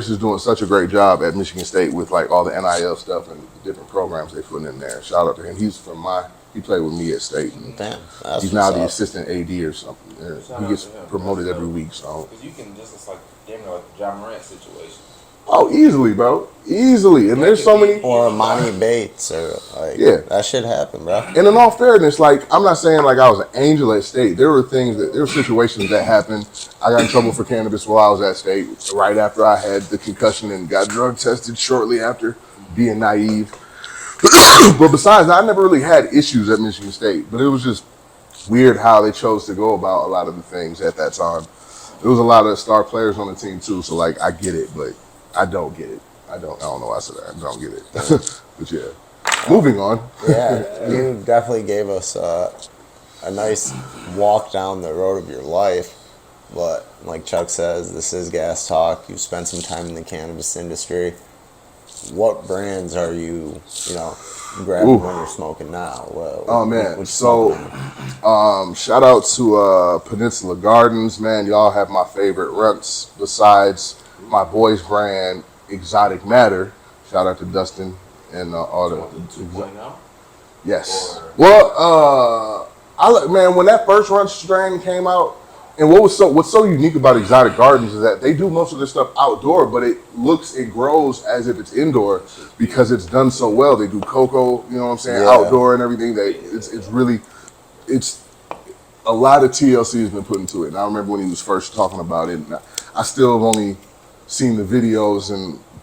S1: is doing such a great job at Michigan State with like all the NIL stuff and the different programs they put in there. Shout out to him. He's he played with me at State. And
S3: Damn.
S1: he's now the assistant AD or something. He gets promoted every week. So.
S2: Because you can it's like damn near like John Morant situation.
S1: Oh, easily, bro. Easily. And there's so many.
S3: Or Monty Bates or like that shit happened, bro.
S1: And in all fairness, like I'm not saying like I was an angel at State. There were situations that happened. I got in trouble for cannabis while I was at State, right after I had the concussion and got drug tested shortly after, being naive. But besides that, I never really had issues at Michigan State. But it was just weird how they chose to go about a lot of the things at that time. There was a lot of star players on the team too, so like I get it, but I don't get it. I don't know why I said that. I don't get it. But yeah. Moving on.
S3: Yeah, you definitely gave us a nice walk down the road of your life. But like Chuck says, this is Gas Talk. You've spent some time in the cannabis industry. What brands are you grabbing when you're smoking now?
S1: So shout out to Peninsula Gardens, man. Y'all have my favorite reps besides my boys brand Exotic Matter. Shout out to Dustin and all the
S2: 2.0?
S1: Yes. Well, when that first run strain came out, and what's so unique about Exotic Gardens is that they do most of their stuff outdoor, but it grows as if it's indoor because it's done so well. They do cocoa, you know what I'm saying, outdoor and everything. It's a lot of TLC has been put into it. And I remember when he was first talking about it. And I still have only seen the videos,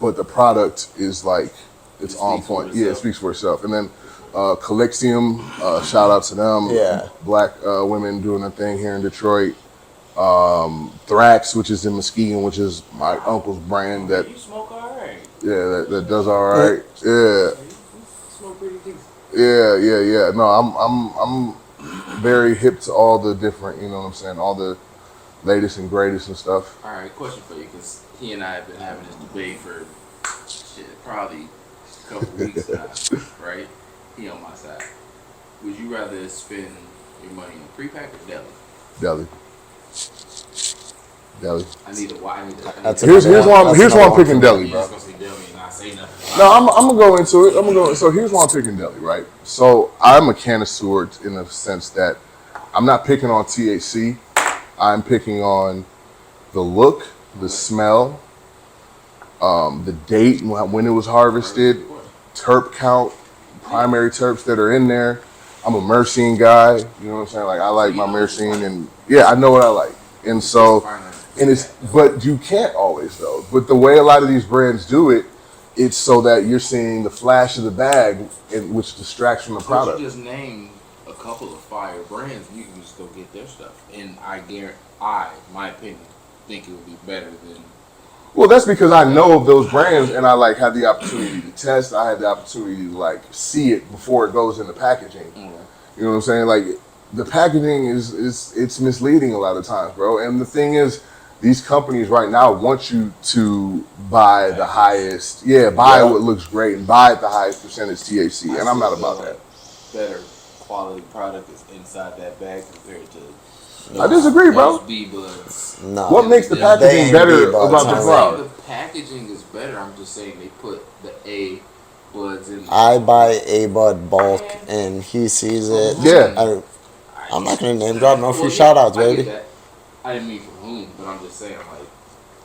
S1: but the product is like it's
S2: It
S1: on
S2: speaks for
S1: point. Yeah, it
S2: itself.
S1: speaks for itself. And then Collexium, shout out to them.
S3: Yeah.
S1: Black women doing their thing here in Detroit. Thrax, which is in Muskegon, which is my uncle's brand that
S2: You smoke alright.
S1: that does all right. Yeah.
S2: You smoke pretty decent.
S1: Yeah. No, I'm very hip to all the different, you know what I'm saying, all the latest and greatest and stuff.
S2: Alright, question for you, because he and I have been having this debate for probably a couple weeks now, right? He on my side. Would you rather spend your money on pre-pack or deli?
S1: Deli.
S2: I need a why.
S3: That's
S1: Here's
S3: another
S1: why
S3: one.
S1: I'm
S3: That's another
S1: picking
S3: one.
S1: deli,
S2: He's
S1: bro.
S2: just gonna say deli and not say nothing.
S1: No, I'm gonna go into it. So here's why I'm picking deli, right? So I'm a connoisseur in the sense that I'm not picking on THC. I'm picking on the look, the smell, the date, when it was harvested, terp count, primary terps that are in there. I'm a myrcene guy. You know what I'm saying? Like I like my myrcene, and yeah, I know what I like. And so, but you can't always though. But the way a lot of these brands do it, it's so that you're seeing the flash of the bag, which distracts from the product.
S2: You just name a couple of fire brands, you can just go get their stuff. And I guarantee, my opinion, think it would be better than.
S1: Well, that's because I know of those brands, and I like had the opportunity to test. I had the opportunity to like see it before it goes into packaging.
S2: Mm-hmm.
S1: You know what I'm saying? Like the packaging is it's misleading a lot of times, bro. And the thing is, these companies right now want you to buy the highest, buy what looks great and buy the highest percentage THC, and I'm not about that.
S2: Better quality product is inside that bag compared to.
S1: I disagree, bro.
S2: B-buds.
S3: No.
S1: What makes the
S3: They
S1: packaging
S3: ain't
S1: better
S3: B-buds,
S1: about the
S2: I'm
S3: man.
S1: flower?
S2: saying the packaging is better. I'm just saying they put the A buds in.
S3: I buy a bud bulk, and he sees it.
S1: Yeah.
S3: I'm not gonna name drop no free
S2: Well,
S3: shout outs,
S2: I get
S3: baby.
S2: that. I didn't mean for whom, but I'm just saying like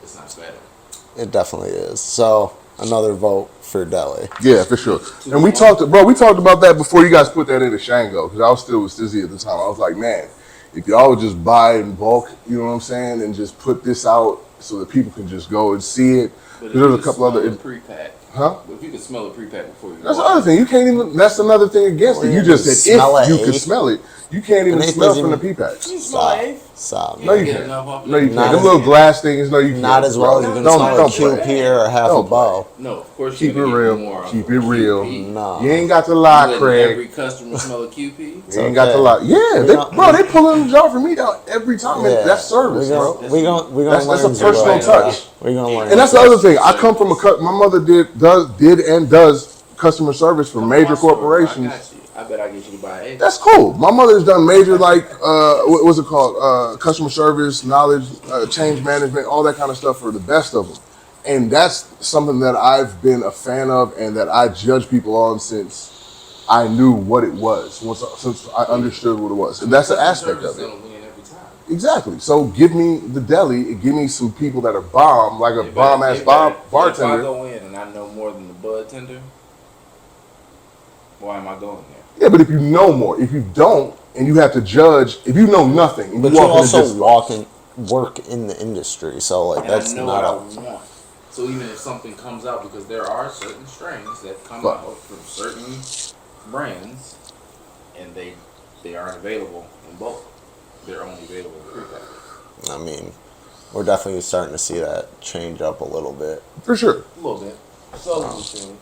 S2: it's not better.
S3: It definitely is. So another vote for deli.
S1: Yeah, for sure. And we talked about that before you guys put that into Shango, because I was still with Stizzy at the time. I was like, man, if y'all would just buy in bulk, you know what I'm saying, and just put this out so that people can just go and see it.
S2: But if
S1: There's
S2: you
S1: a couple
S2: smell
S1: other,
S2: a pre-pack,
S1: huh?
S2: if you can smell a pre-pack before you
S1: That's the
S2: go
S1: other thing. You can't even. That's another thing against it. You just said
S3: Smell
S1: if
S3: it,
S1: you could
S3: eh?
S1: smell it, you can't even
S3: And it
S1: smell
S3: doesn't
S1: from the
S3: even-
S1: P-packs.
S3: Stop.
S1: No, you
S2: get
S1: can't.
S2: enough off
S1: No, you
S2: that.
S1: can't.
S3: Not
S1: Them
S3: as-
S1: little glass things. No, you can't.
S3: Not as well as you can smell a
S1: don't
S3: QP
S1: play.
S3: or a half
S1: Don't
S3: a bow.
S2: No, of course
S1: Keep it
S2: you're gonna
S1: real.
S2: get more.
S1: Keep it real.
S3: No.
S1: You ain't got to
S2: You
S1: lie,
S2: letting
S1: Craig.
S2: every customer smell a QP?
S1: You ain't got to
S3: okay.
S1: lie. Yeah,
S3: We
S1: they,
S3: don't-
S1: bro, they pulling the jar for me down every time.
S3: Yeah.
S1: And that's service,
S3: we
S1: bro.
S3: gonna learn.
S1: That's a
S3: to
S1: personal
S3: learn,
S1: touch.
S3: bro. We gonna learn.
S1: And that's the other thing. I come from my mother did and does customer service for
S2: Come
S1: major
S2: to my store, bro.
S1: corporations.
S2: I got you. I bet I get you to buy it.
S1: That's cool. My mother's done major what was it called? Customer service, knowledge, change management, all that kind of stuff for the best of them. And that's something that I've been a fan of and that I judge people on since I knew what it was, since I understood what it was. And that's an aspect of it.
S2: Gonna win every time.
S1: Exactly. So give me the deli, give me some people that are bomb, like a bomb ass
S2: If I
S1: bartender.
S2: go in and I know more than the bud tender, why am I going there?
S1: Yeah, but if you know more, if you don't, and you have to judge, if you know nothing, and
S3: But
S1: you
S3: you
S1: walk
S3: also
S1: into this,
S3: work in the industry, so like
S2: And
S3: that's
S2: I know
S3: not
S2: what
S3: a.
S2: I want. So even if something comes out, because there are certain strains that come
S1: But-
S2: out from certain brands, and they aren't available in bulk. They're only available in pre-packaged.
S3: I mean, we're definitely starting to see that change up a little bit.
S1: for sure,
S2: A little bit. Slowly, surely.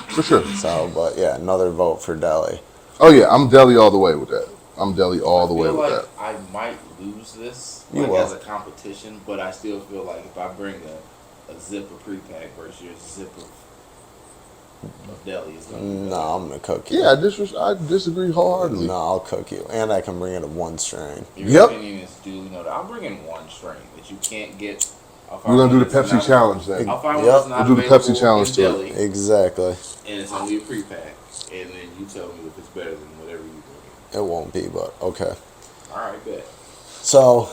S1: for sure.
S3: So, but yeah, another vote for deli.
S1: Oh yeah, I'm deli all the way with that. I'm deli all the
S2: I
S1: way
S2: feel
S1: with
S2: like
S1: that.
S2: I might lose this
S3: You will.
S2: as a competition, but I still feel like if I bring a zip of pre-pack versus your zip of deli, it's gonna be
S3: No,
S2: better.
S3: I'm gonna cook you.
S1: Yeah, I disagree wholeheartedly.
S3: No, I'll cook you, and I can bring it at one strain.
S2: Your
S1: Yep.
S2: opinion is duly noted. I'll bring in one strain that you can't get.
S1: We're gonna do the Pepsi challenge then.
S2: I'll find
S3: Yep.
S2: one that's not
S1: We'll do the Pepsi
S2: available
S1: challenge
S2: in
S1: to it.
S2: deli,
S3: Exactly.
S2: and it's only a pre-pack, and then you tell me if it's better than whatever you bring.
S3: It won't be, but okay.
S2: All right, bet.
S3: So,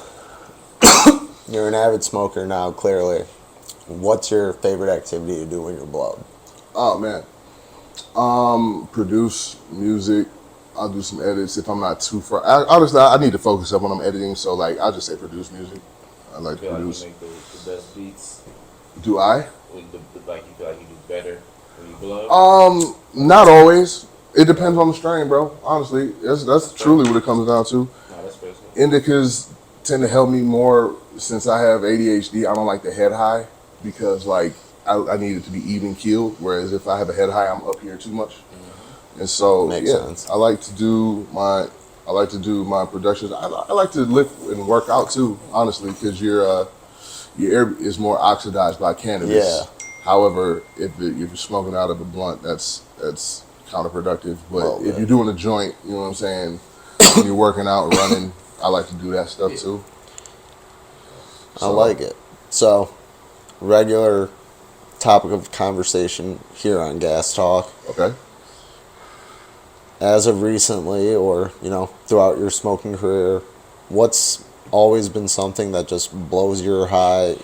S3: you're an avid smoker now, clearly. What's your favorite activity to do when you're blowed?
S1: Oh man, produce music. I'll do some edits if I'm not too far. Honestly, I need to focus up when I'm editing, so like I'll just say produce music. I like
S2: I
S1: to
S2: feel like you
S1: produce.
S2: make the best beats.
S1: Do I?
S2: Like you feel like you do better when you blow?
S1: Not always. It depends on the strain, bro. Honestly, that's truly what it comes down to.
S2: No, that's fair.
S1: Indicas tend to help me more since I have ADHD. I don't like the head high because like I need it to be even keeled. Whereas if I have a head high, I'm up here too much. And so
S3: Makes sense.
S1: I like to do my productions. I like to lift and work out too, honestly, because your air is more oxidized by cannabis.
S3: Yeah.
S1: However, if you're smoking out of a blunt, that's counterproductive. But
S3: Well,
S1: if
S3: yeah.
S1: you're doing a joint, you know what I'm saying, when you're working out and running, I like to do that stuff too.
S3: I like it. So, regular topic of conversation here on Gas Talk.
S1: Okay.
S3: As of recently, or throughout your smoking career, what's always been something that just blows your high?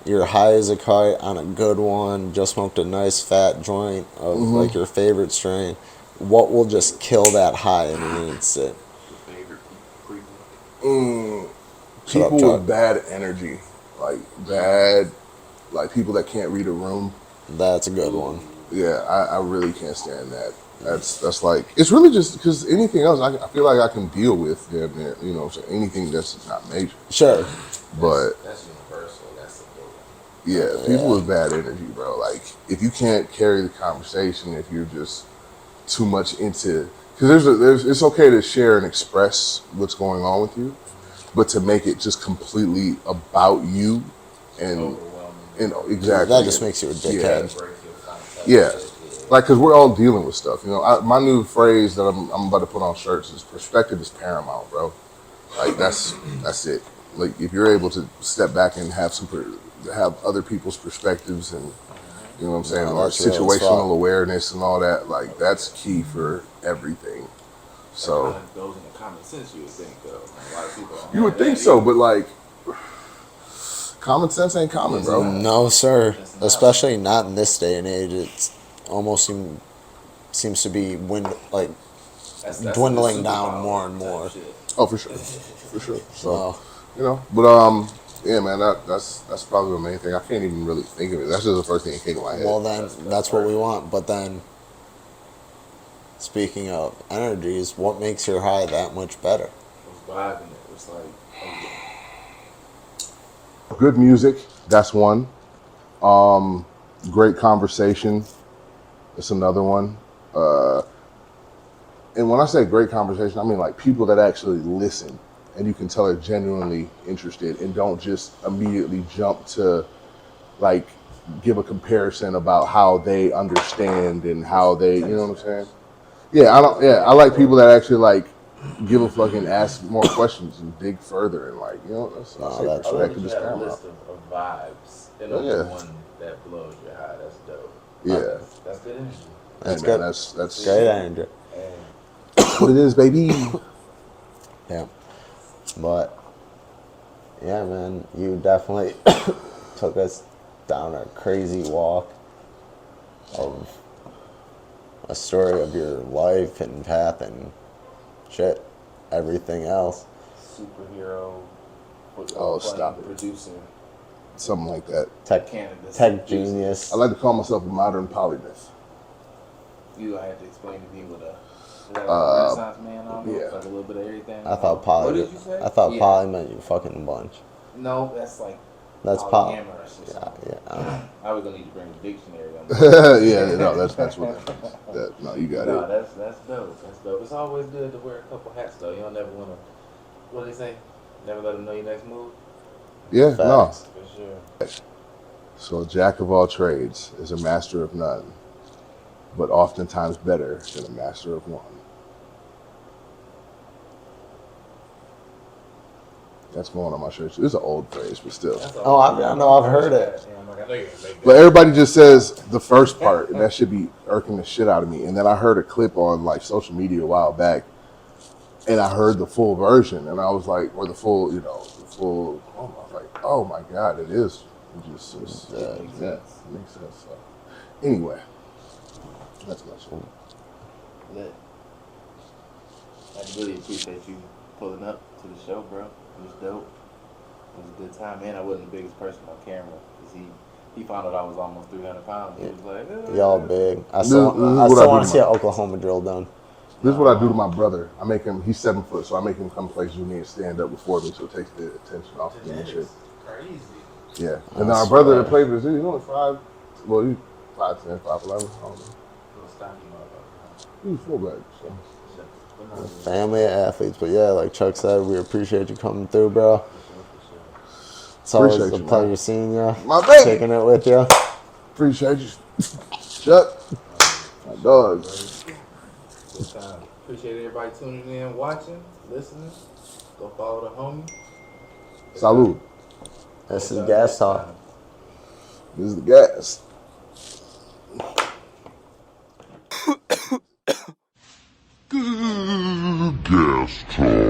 S3: You're high as a kite on a good one. Just smoked a nice fat joint of like your favorite strain. What will just kill that high in an instant?
S2: Your favorite people?
S3: Shut up,
S1: People
S3: Chuck.
S1: with bad energy, like people that can't read a room.
S3: That's a good one.
S1: Yeah, I really can't stand that. That's like, it's really just because anything else I feel like I can deal with, damn near, so anything that's not major.
S3: Sure.
S1: But
S2: That's universal. That's a good one.
S1: yeah, people with bad energy, bro. Like if you can't carry the conversation, if you're just too much into, because it's okay to share and express what's going on with you, but to make it just completely about you and exactly
S3: That just makes you a dickhead.
S1: Yeah. Like, because we're all dealing with stuff. My new phrase that I'm about to put on shirts is perspective is paramount, bro. Like, that's it. Like, if you're able to step back and have have other people's perspectives and, you know what I'm saying, or
S3: that's real as fuck.
S1: situational awareness and all that, like, that's key for everything. So,
S2: That kind of goes into common sense, you would think, though. A lot of people don't
S1: you would
S2: have
S1: think
S2: that
S1: so,
S2: either.
S1: but, like, common sense ain't common, bro.
S3: No, sir.
S2: That's not-
S3: Especially not in this day and age. It's almost seems to be
S2: That's
S3: dwindling
S2: the
S3: down
S2: superpower
S3: more and
S2: type
S3: more.
S2: shit.
S1: Oh, for sure. For sure. So,
S3: So,
S1: but yeah, man, that's probably the main thing. I can't even really think of it. That's just the first thing that came to my head.
S3: well then, that's what we want. But then, speaking of energies, what makes your high that much better?
S2: It's vibing it. It's like,
S1: Good music, that's one. Great conversation, that's another one. And when I say great conversation, I mean like people that actually listen and you can tell they're genuinely interested and don't just immediately jump to like give a comparison about how they understand and how they, you know what I'm saying? I like people that actually like give a fucking ask more questions and dig further and like, that's I say
S3: that's
S2: I love that
S1: perspective
S2: you
S1: is
S2: have a
S1: paramount.
S2: list of vibes and
S1: Oh,
S2: only
S1: yeah.
S2: one that blows your high. That's dope.
S1: Yeah.
S2: That's good energy.
S3: That's
S1: Hey, man,
S3: good.
S1: that's
S3: Great energy.
S2: And
S1: what it is, baby.
S3: Yeah. But, yeah, man, you definitely took us down a crazy walk of a story of your life and path and shit, everything else.
S2: superhero.
S1: Oh, stop it.
S2: Producer.
S1: Something like that.
S2: Cannabis.
S3: Tech genius.
S1: I like to call myself a modern polymath.
S2: You had to explain to me what is that like a Renaissance man on
S1: yeah.
S2: Like a little bit of everything?
S3: I thought
S2: What
S3: poly.
S2: did you say?
S3: I thought
S2: Yeah.
S3: poly meant you fucking bunch.
S2: No, that's like
S3: That's poly.
S2: polyamorous or
S3: Yeah,
S2: something.
S3: yeah.
S2: I was gonna need to bring a dictionary on that.
S1: Yeah, no, that's what that means. No, you got
S2: No,
S1: it.
S2: that's dope. That's dope. It's always good to wear a couple hats though. You don't never wanna what do they say? Never let them know your next move?
S1: Yeah, no.
S3: Facts.
S2: For sure.
S1: So a jack of all trades is a master of none, but oftentimes better than a master of one. That's going on my shirt. It's an old phrase, but still.
S3: Oh, I know, I've heard it.
S2: Yeah, I'm like, I know you're gonna make that.
S1: But everybody just says the first part, and that should be irking the shit out of me. And then I heard a clip on like social media a while back, and I heard the full version, and I was like, or the full, I was like, oh my god, it is. It makes sense. So, anyway, that's much.
S2: Lit. I really appreciate you pulling up to the show, bro. It was dope. It was a good time, man. I wasn't the biggest person on camera because He found out I was almost 300 pounds. He was like,
S3: Y'all big. I
S1: This
S3: still
S1: is what I
S3: want
S1: do
S3: to see
S1: to
S3: an Oklahoma drill done.
S1: This is what I do to my brother. I make him. He's 7 foot, so I make him come play Junior and stand up before me, so it takes the attention off of me and shit.
S2: Crazy.
S1: Yeah. And then our brother that played with us, he's only 5. Well, he's 5'10", 5'11". I don't know.
S2: Little stocky motherfucker.
S1: He's fullback. So.
S3: Family of athletes, but yeah, like Chuck said, we appreciate you coming through, bro. It's always
S1: Appreciate
S3: a
S1: you,
S3: pleasure
S1: man.
S3: seeing you.
S1: My baby.
S3: Kicking it with you.
S1: Appreciate you. Chuck. My dog.
S2: Good time. Appreciate everybody tuning in, watching, listening. Go follow the homie.
S1: Salud.
S3: This is Gas Talk.
S1: This is the gas.
S5: Gas Talk.